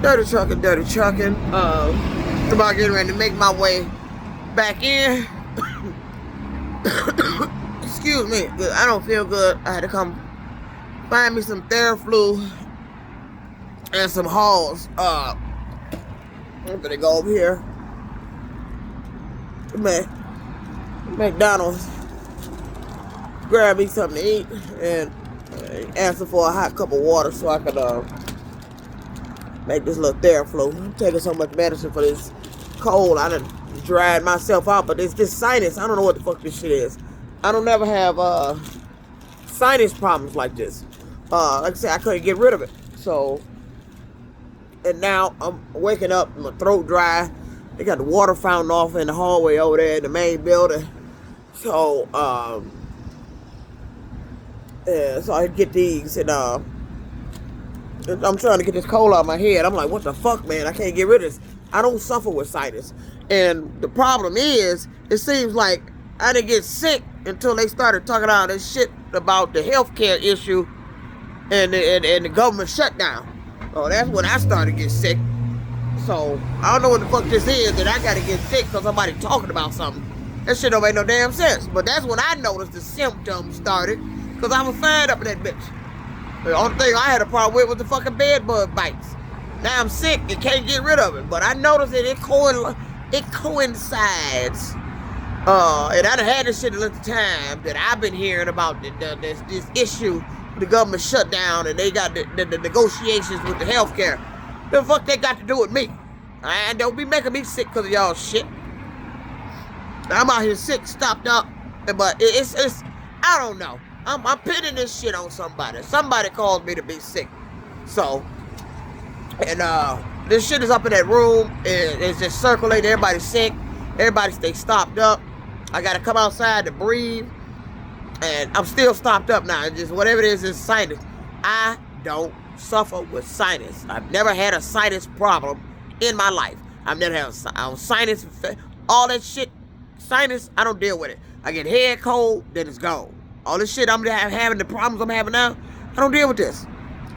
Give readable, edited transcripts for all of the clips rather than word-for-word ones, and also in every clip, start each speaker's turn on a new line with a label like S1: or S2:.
S1: Dirty trucking. About getting ready to make my way back in. Excuse me, I don't feel good. I had to come find me some Theraflu and some Halls. I'm gonna go over here. McDonald's. Grab me something to eat and answer for a hot cup of water so I can make this little Theraflu. I'm taking so much medicine for this cold. I done dried myself out, but it's this sinus. I don't know what the fuck this shit is. I don't ever have sinus problems like this. Like I said, I couldn't get rid of it. So, and now I'm waking up, my throat dry. They got the water fountain off in the hallway over there in the main building. So, yeah, so I get these, and I'm trying to get this cold out of my head. I'm like, what the fuck, man? I can't get rid of this. I don't suffer with sinus. And the problem is, it seems like I didn't get sick until they started talking all this shit about the healthcare issue and the government shutdown. Oh, that's when I started to get sick. So, I don't know what the fuck this is that I gotta get sick because somebody talking about something. That shit don't make no damn sense. But that's when I noticed the symptoms started because I was fed up in that bitch. The only thing I had a problem with was the fucking bed bug bites. Now I'm sick and can't get rid of it. But I noticed that it coincides. And I done had this shit a little time that I've been hearing about this issue with the government shutdown and they got the negotiations with the healthcare. The fuck they got to do with me? And don't be making me sick because of y'all shit. I'm out here sick, stopped up. But it's I don't know. I'm pinning this shit on somebody. Somebody caused me to be sick. So, and this shit is up in that room. It's just circulating. Everybody's sick. Everybody stay stopped up. I gotta come outside to breathe. And I'm still stopped up now. It's just whatever it is sinus. I don't suffer with sinus. I've never had a sinus problem in my life. I've never had a sinus, all that shit. Sinus, I don't deal with it. I get head cold, then it's gone. All this shit I'm having, the problems I'm having now, I don't deal with this.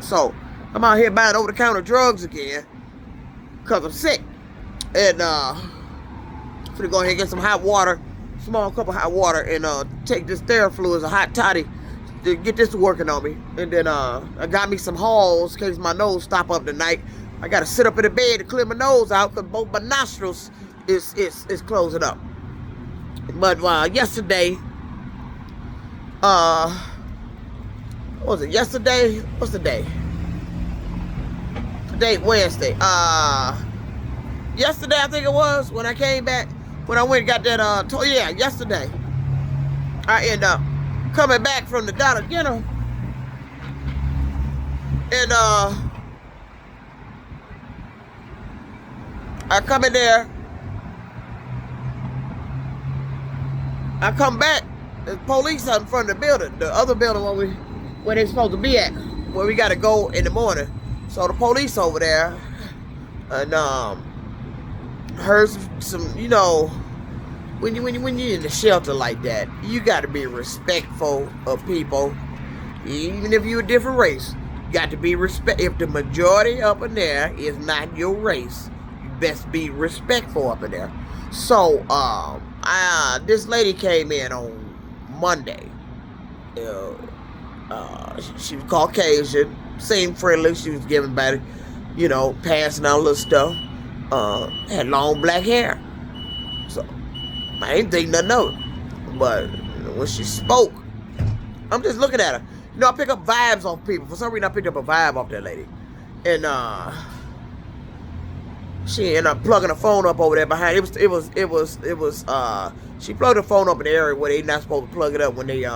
S1: So, I'm out here buying over-the-counter drugs again because I'm sick. And, I'm gonna go ahead and get some hot water, small cup of hot water, and take this Theraflu as a hot toddy to get this working on me. And then I got me some Halls in case my nose stop up tonight. I gotta sit up in the bed to clear my nose out because both my nostrils is closing up. But yesterday, what was it? Yesterday? What's the day? Today, Wednesday. Yesterday I think it was when I came back. When I went and got that, yesterday. I end up coming back from the Dollar General. And, I come in there. I come back. There's police out in front of the building. The other building where they're supposed to be at. Where we got to go in the morning. So the police over there. And, heard some, you know, when you're in the shelter like that, you got to be respectful of people, even if you're a different race. You got to be if the majority up in there is not your race, you best be respectful up in there. So, this lady came in on Monday. She was Caucasian, seemed friendly. She was giving back, you know, passing out little stuff. Had long black hair. So, I ain't think nothing of it. But when she spoke, I'm just looking at her. You know, I pick up vibes off people. For some reason, I picked up a vibe off that lady. And, she ended up plugging the phone up over there behind. She plugged the phone up in the area where they not supposed to plug it up when they, and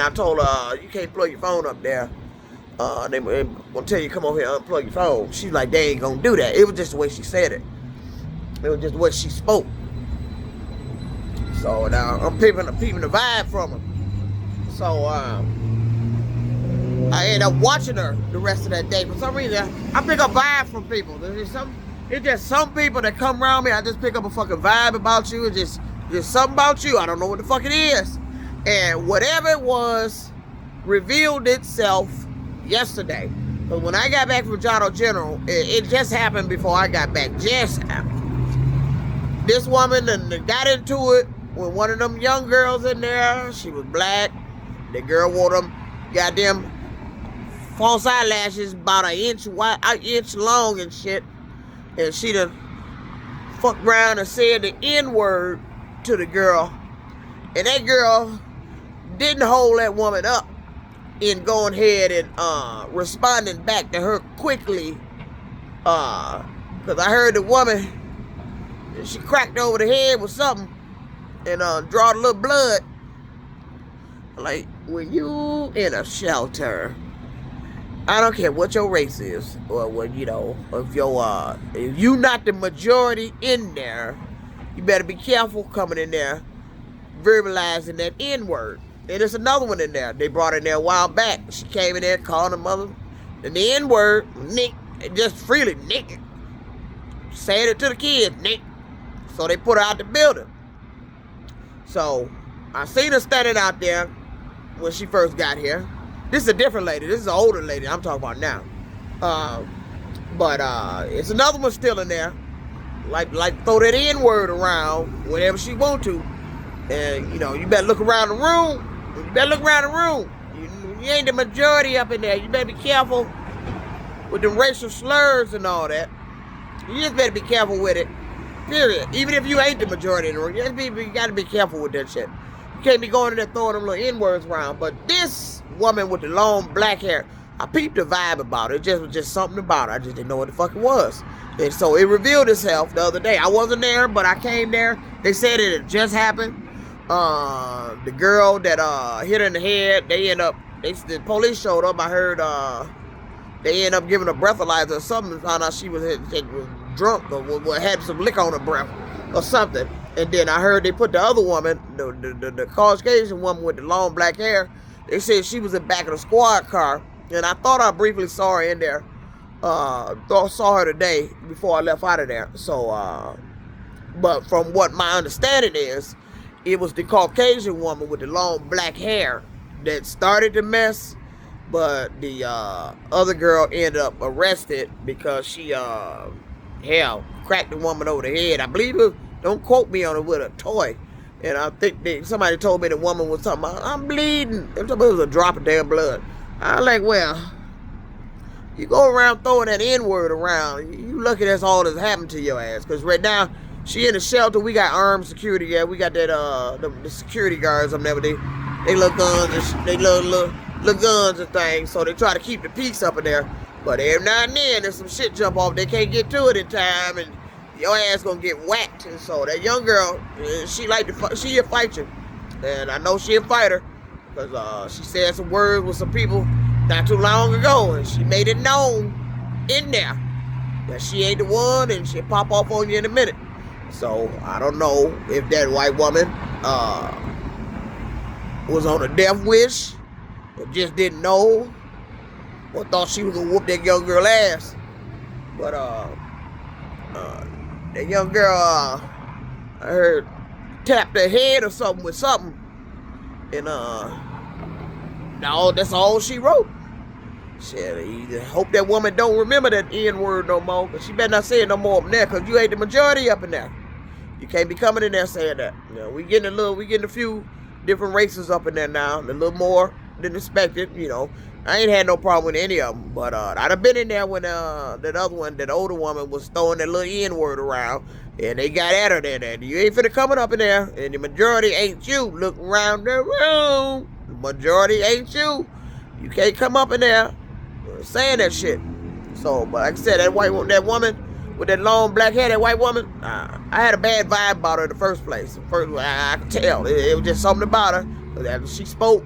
S1: I told her, you can't plug your phone up there. They gonna tell you come over here and unplug your phone. She's like, they ain't gonna do that. It was just the way she said it. It was just the way she spoke. So now I'm peeping the vibe from her. So I ended up watching her the rest of that day. For some reason, I pick up vibes from people. It's just some people that come around me. I just pick up a fucking vibe about you. It's just something about you. I don't know what the fuck it is. And whatever it was revealed itself yesterday. But when I got back from John General, it just happened before I got back. Just happened. This woman got into it with one of them young girls in there. She was black. The girl wore them goddamn false eyelashes about an inch long and shit. And she done fucked around and said the N-word to the girl. And that girl didn't hold that woman up in going ahead and responding back to her quickly. Because I heard the woman, she cracked over the head with something and drawed a little blood. Like, when you in a shelter, I don't care what your race is, or what, you know, if you not the majority in there, you better be careful coming in there verbalizing that N-word. And there's another one in there. They brought in there a while back. She came in there calling the mother and the N-word, Nick, just freely, Nick. Saying it to the kids, Nick. So they put her out the building. So I seen her standing out there when she first got here. This is a different lady. This is an older lady I'm talking about now. But it's another one still in there. Like throw that N-word around whenever she want to. And, you know, you better look around the room. You better look around the room. You ain't the majority up in there. You better be careful with the racial slurs and all that. You just better be careful with it. Period. Even if you ain't the majority in the room, you gotta be careful with that shit. You can't be going in there throwing them little N-words around. But this woman with the long black hair, I peeped the vibe about it. It was just something about her. I just didn't know what the fuck it was. And so it revealed itself the other day. I wasn't there, but I came there. They said it had just happened. The girl that hit her in the head, the police showed up. I heard they ended up giving her breathalyzer or something. Found out she was drunk or had some liquor on her breath or something. And then I heard they put the other woman, the Caucasian woman with the long black hair, they said she was in the back of the squad car. And I thought I briefly saw her in there. Saw her today before I left out of there. So, but from what my understanding is, it was the Caucasian woman with the long black hair that started the mess. But the other girl ended up arrested because she, cracked the woman over the head. I believe it, don't quote me on it, with a toy. And I think somebody told me the woman was talking about, I'm bleeding. It was a drop of damn blood. I was like, well, you go around throwing that N-word around, you lucky that's all that's happened to your ass. Because right now, she in the shelter, we got armed security. Yeah, we got that, the security guards up there. They little guns, they little guns and things. So they try to keep the peace up in there. But every now and then, there's some shit jump off. They can't get to it in time, and your ass gonna get whacked. And so that young girl, she a fighter. And I know she a fighter. Because she said some words with some people not too long ago. And she made it known in there that she ain't the one, and she'll pop off on you in a minute. So I don't know if that white woman was on a death wish, or just didn't know, or thought she was gonna whoop that young girl ass. But that young girl, I heard, tapped her head or something with something, and no, that's all she wrote. Shit, hope that woman don't remember that N-word no more, but she better not say it no more up in there, because you ain't the majority up in there. You can't be coming in there saying that. You know, we getting a few different races up in there now, a little more than expected. You know, I ain't had no problem with any of them, but I'd have been in there when that other one, that older woman, was throwing that little N-word around, and they got at her there. You ain't finna coming up in there, and the majority ain't you. Look around the room, the majority ain't you. You can't come up in there saying that shit. So, but like I said, that woman with that long black hair, that white woman, I had a bad vibe about her in the first place. I could tell. It was just something about her. After she spoke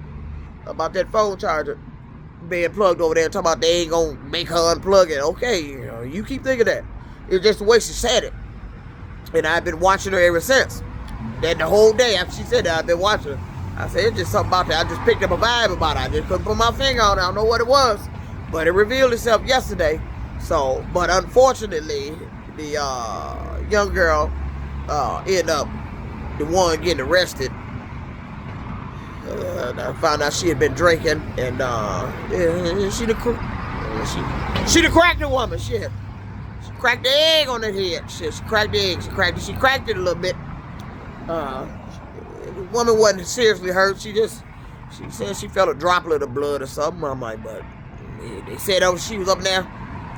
S1: about that phone charger being plugged over there, talking about they ain't gonna make her unplug it. Okay, you keep thinking that. It's just the way she said it. And I've been watching her ever since. Then the whole day after she said that, I've been watching her. I said, it's just something about that. I just picked up a vibe about it. I just couldn't put my finger on it. I don't know what it was. But it revealed itself yesterday. So, but unfortunately, the young girl ended up the one getting arrested. I found out she had been drinking, and yeah, she done cracked the woman. Shit, she cracked the egg on her head. Shit, she cracked the egg. She cracked it a little bit. The woman wasn't seriously hurt. She said she felt a droplet of blood or something. I'm like, but they said she was up there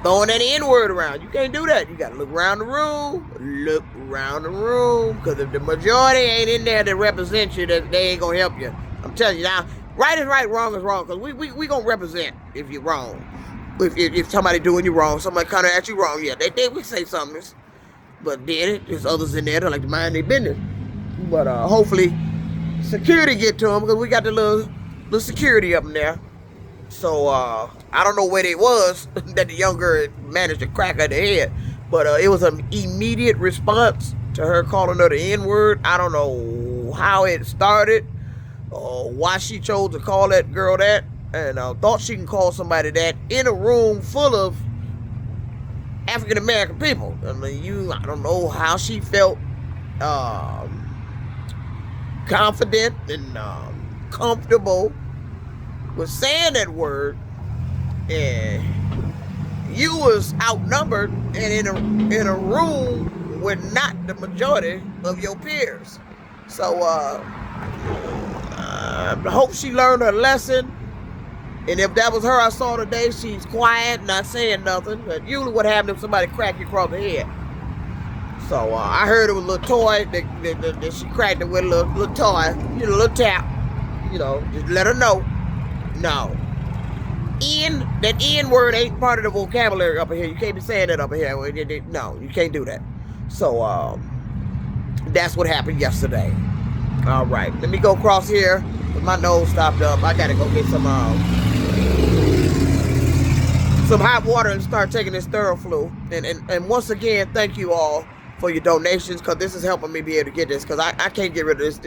S1: throwing that N-word around. You can't do that. You got to look around the room. Look around the room. Because if the majority ain't in there to represent you, they ain't going to help you. I'm telling you now, right is right, wrong is wrong. Because we going to represent if you're wrong. If somebody doing you wrong, somebody kind of at you wrong, yeah, they would say something. But then there's others in there that like to mind their business. But hopefully security get to them because we got the little security up in there. So I don't know where it was that the young girl managed to crack her head, but it was an immediate response to her calling her the N-word. I don't know how it started or why she chose to call that girl that, and thought she can call somebody that in a room full of African American people. I mean, I don't know how she felt confident and comfortable with saying that word, and you was outnumbered and in a room with not the majority of your peers. So I hope she learned her lesson. And if that was her I saw today, she's quiet, not saying nothing. But usually what happens if somebody crack you across the head. So I heard it was a little toy that she cracked it with, a little toy, a little tap. Just let her know. No. That N word ain't part of the vocabulary up here. You can't be saying that up here. No, you can't do that. So that's what happened yesterday. All right, let me go across here. My nose stopped up. I gotta go get some hot water and start taking this Theraflu. And once again, thank you all for your donations, because this is helping me be able to get this, because I can't get rid of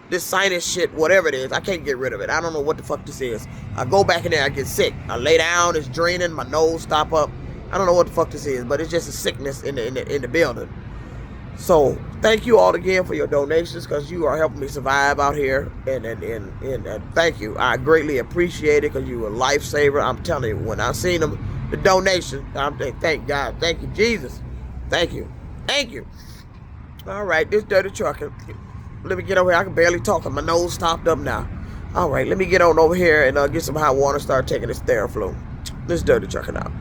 S1: this sinus shit, whatever it is. I can't get rid of it. I don't know what the fuck this is. I go back in there, I get sick. I lay down, it's draining, my nose stop up. I don't know what the fuck this is, but it's just a sickness in the building. So thank you all again for your donations, because you are helping me survive out here, and thank you. I greatly appreciate it, because you are a lifesaver. I'm telling you, when I seen them, the donation, I'm saying, thank God, thank you Jesus, thank you. All right, this dirty trucker. Let me get over here. I can barely talk, and my nose stopped up now. All right, let me get on over here and get some hot water and start taking this Theraflu. This dirty trucker now.